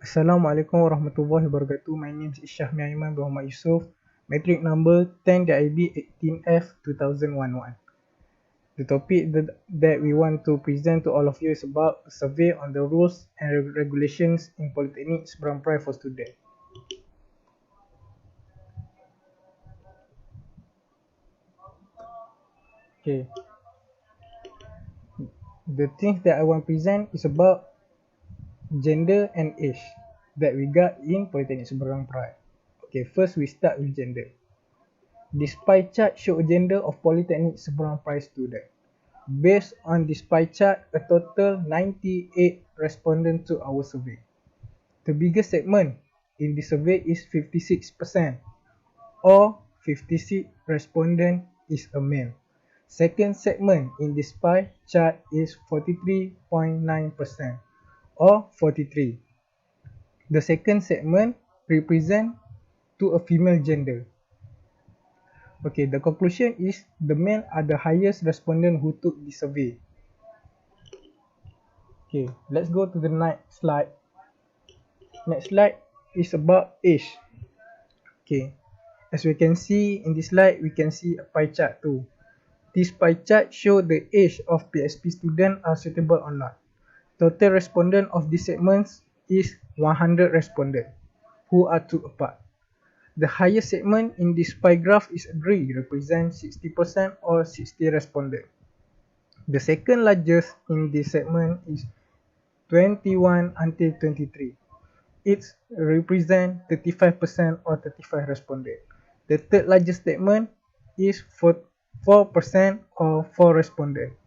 Assalamualaikum warahmatullahi wabarakatuh. My name is Isyah Miaiman Muhammad Yusof. Matric number 10-IB 18F 2011. The topic that we want to present to all of you is about a survey on the rules and regulations in Polytechnic Seberang Perai for students. Okay, the things that I want to present is about gender and age that we got in Polytechnic Seberang Perai. Okay, first we start with gender. This pie chart shows gender of Polytechnic Seberang Perai student. Based on this pie chart, a total 98 respondents to our survey. The biggest segment in the survey is 56%, or 56 respondent is a male. Second segment in this pie chart is 43.9%, or 43. The second segment represents to a female gender. Okay, the conclusion is the male are the highest respondent who took the survey. Okay, let's go to the next slide. Next slide is about age. Okay, as we can see in this slide, we can see a pie chart too. This pie chart shows the age of PSP students are suitable or not. Total respondent of this segment is 100 respondents who are took apart. The highest segment in this pie graph is agree, represent 60% or 60 respondents. The second largest in this segment is 21 until 23. It represents 35% or 35 respondents. The third largest segment is 4% or 4 respondents.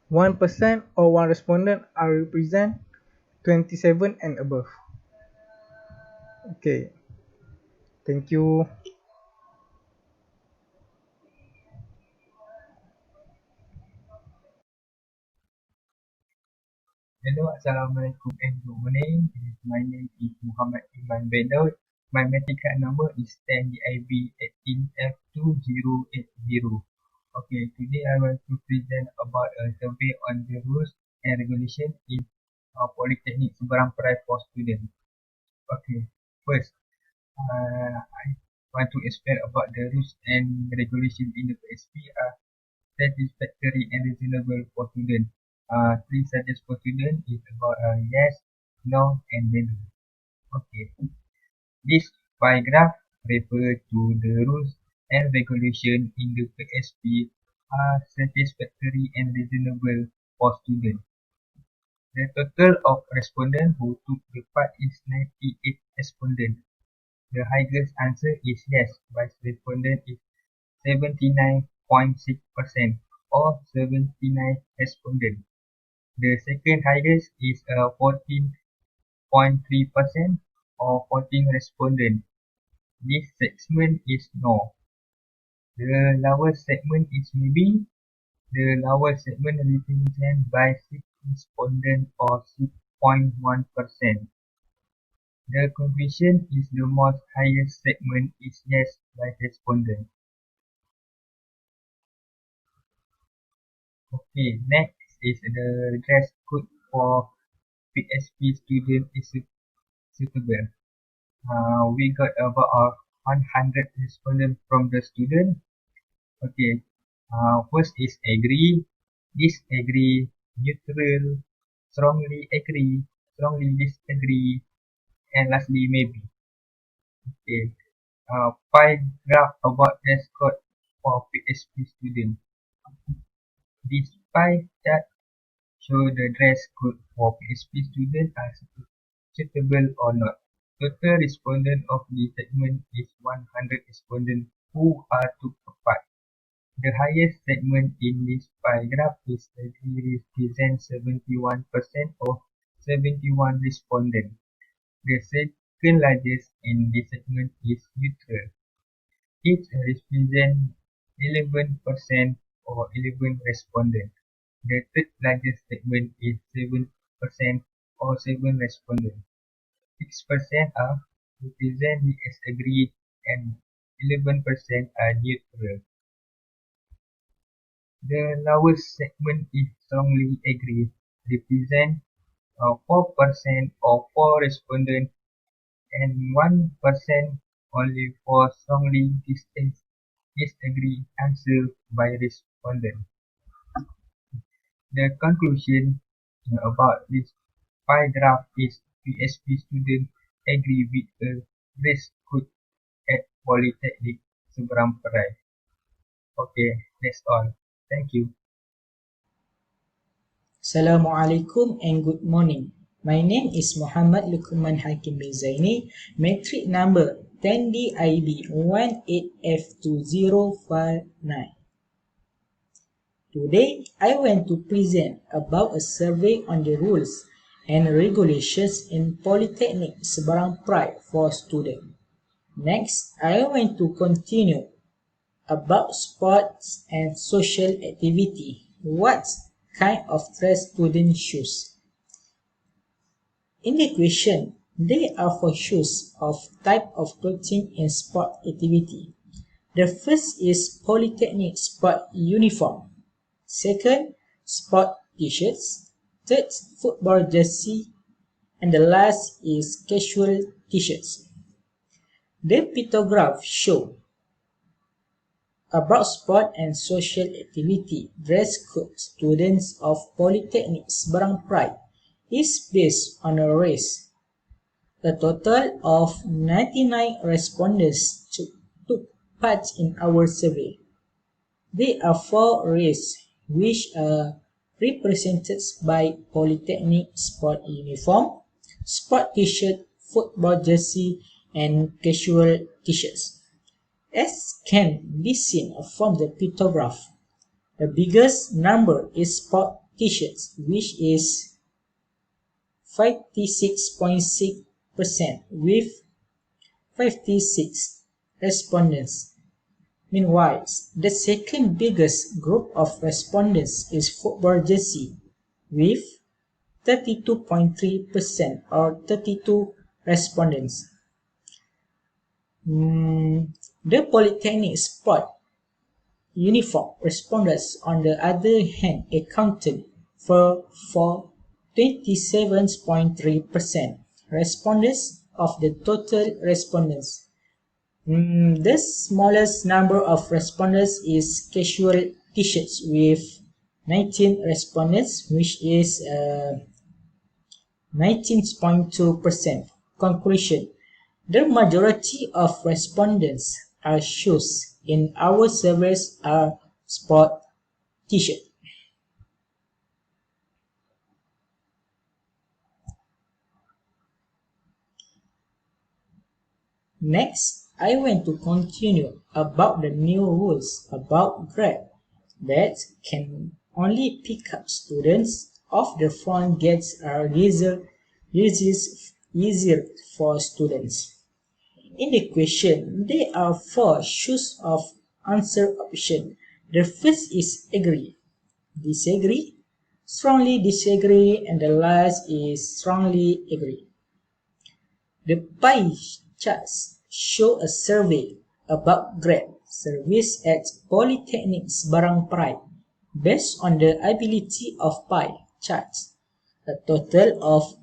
1% or 1 respondent are represent 27 and above. Okay, thank you. Hello, Assalamualaikum and good morning. My name is Muhammad Iman bin Daud. My matric card number is 10DIB 18F2080. Okay, today I want to present about a survey on the rules and regulation in Polytechnic Seberang Perai for students. Okay, first, I want to explain about the rules and regulation in the PSP are satisfactory and reasonable for students. Three subjects for student is about yes, no, and maybe. Okay. This paragraph refers to the rules and regulation in the PSP are satisfactory and reasonable for students. The total of respondents who took the part is 98 respondents. The highest answer is yes, by respondent is 79.6% or 79 respondents. The second highest is 14.3% or 14 respondents. This segment is no. The lowest segment is maybe. The lowest segment represented by 6 respondents or 6.1%. The conclusion is the most highest segment is yes by respondent. Okay, next is the dress code for PSP student is suitable. We got about 100 respondents from the student. Okay, first is agree, disagree, neutral, strongly agree, strongly disagree, and lastly maybe. Okay, pie graph about dress code for PSP student. This pie chart show the dress code for PSP students are suitable or not. Total respondent of the segment is 100 respondents who are took apart. The highest segment in this pie graph is represents 71% of 71 respondents. The second largest in this segment is neutral. It represents 11% or 11 respondents. The third largest segment is 7% or 7 respondents. 6% are represent as agreed and 11% are neutral. The lowest segment is strongly agreed, represent 4% or 4 respondents, and 1% only for strongly disagree answer by respondent. The conclusion about this pie graph is PSP students agree with a dress code at Polytechnic Seberang Perai. Okay, that's all. Thank you. Assalamualaikum and good morning. My name is Muhammad Luqman Hakim bin Zaini, metric number 10DIB 18F2059. Today, I want to present about a survey on the rules and regulations in Polytechnic Seberang Perai for students. Next, I want to continue about sports and social activity. What kind of dress students choose? In the question, there are 4 shoes of type of clothing in sport activity. The first is Polytechnic sport uniform. Second, sport t-shirts. Third, football jersey. And the last is casual t-shirts. The pictograph show about sport and social activity dress code students of Polytechnic Seberang Perai is based on a race. A total of 99 respondents took part in our survey. There are 4 races which are represented by Polytechnic sport uniform, sport t-shirt, football jersey, and casual t-shirts. As can be seen from the pictograph, the biggest number is sport t-shirts, which is 56.6% with 56 respondents. Meanwhile, the second biggest group of respondents is football jersey with 32.3% or 32 respondents. The Polytechnic sport uniform respondents, on the other hand, accounted for 27.3% respondents of the total respondents. The smallest number of respondents is casual t-shirts with 19 respondents, which is 19.2%. Conclusion: the majority of respondents are shoes in our surveys are sport t-shirt. Next, I want to continue about the new rules about grade that can only pick up students of the front gates are easier for students. In the question, there are 4 choice of answer options. The first is agree, disagree, strongly disagree, and the last is strongly agree. The pie charts show a survey about grade service at Polytechnic Seberang Perai based on the ability of pie charts. A total of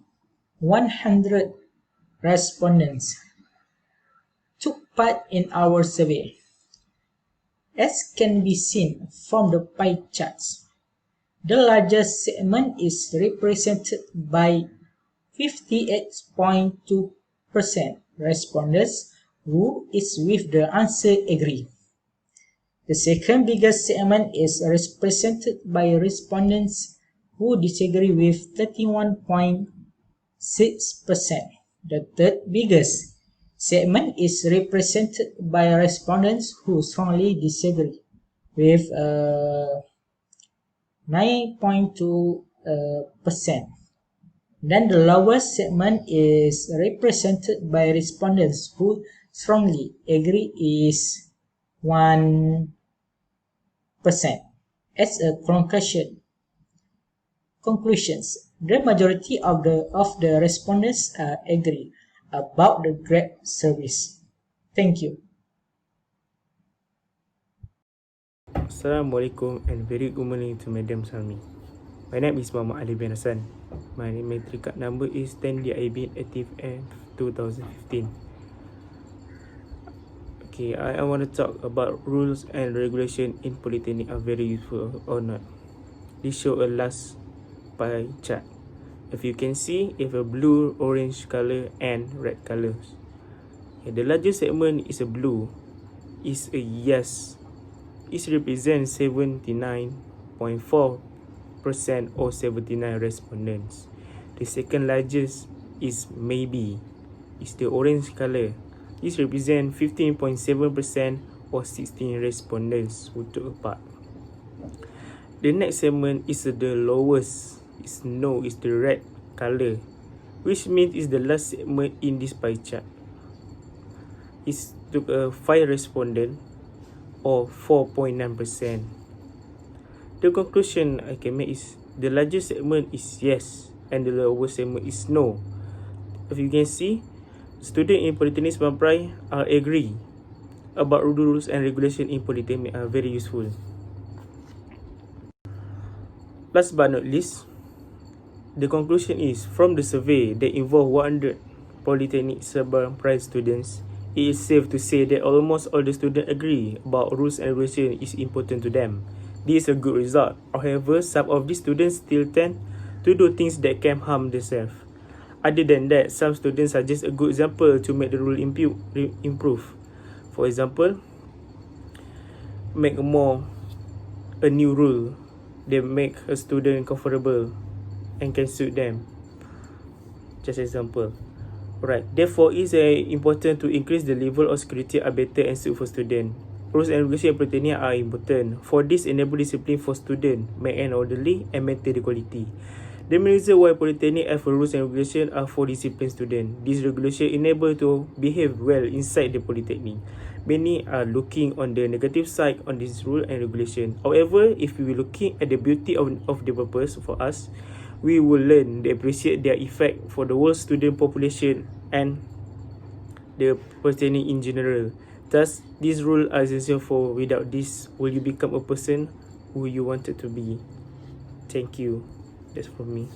100 respondents took part in our survey. As can be seen from the pie charts, the largest segment is represented by 58.2% respondents who is with the answer agree. The second biggest segment is represented by respondents who disagree with 31.6%. The third biggest segment is represented by respondents who strongly disagree with 9.2%. Then the lowest segment is represented by respondents who strongly agree is 1%. As a conclusions, the majority of the respondents agree about the grade service. Thank you. Assalamualaikum and very good morning to Madam Salmi. My name is Muhammad Ali bin Hassan. My matric card number is 10DIB active F 2015. Okay, I want to talk about rules and regulation in polytechnic are very useful or not. This show a last pie chart. If you can see, if a blue, orange color and red colors. Okay, the largest segment is a blue, is a yes. It represents 79.4% or 79 respondents. The second largest is maybe, is the orange color. This represents 15.7% or 16 respondents who took a part. The next segment is the lowest, is no, is the red color, which means is the last segment in this pie chart. It took a 5 respondent or 4.9%. The conclusion I can make is the largest segment is yes and the lowest segment is no. If you can see, students in Polytechnic Sabang Perai are agree about rules and regulation in Polytechnic are very useful. Last but not least, the conclusion is from the survey that involved 100 Polytechnic Sabang Perai students, it is safe to say that almost all the students agree about rules and regulation is important to them. This is a good result. However, some of these students still tend to do things that can harm themselves. Other than that, some students suggest a good example to make the rule improve. For example, make a new rule that make a student comfortable and can suit them. Just example. Alright, therefore it is important to increase the level of security are better and suit for students. Rules and regulations in Polytechnic are important. For this, enable discipline for students, make an orderly and maintain the quality. The main reason why Polytechnic have rules and regulations are for disciplined students. These regulations enable to behave well inside the Polytechnic. Many are looking on the negative side on this rule and regulation. However, if we are looking at the beauty of the purpose for us, we will learn to appreciate their effect for the whole student population and the Polytechnic in general. Thus, this rule are essential for without this, will you become a person who you wanted to be. Thank you. That's from me.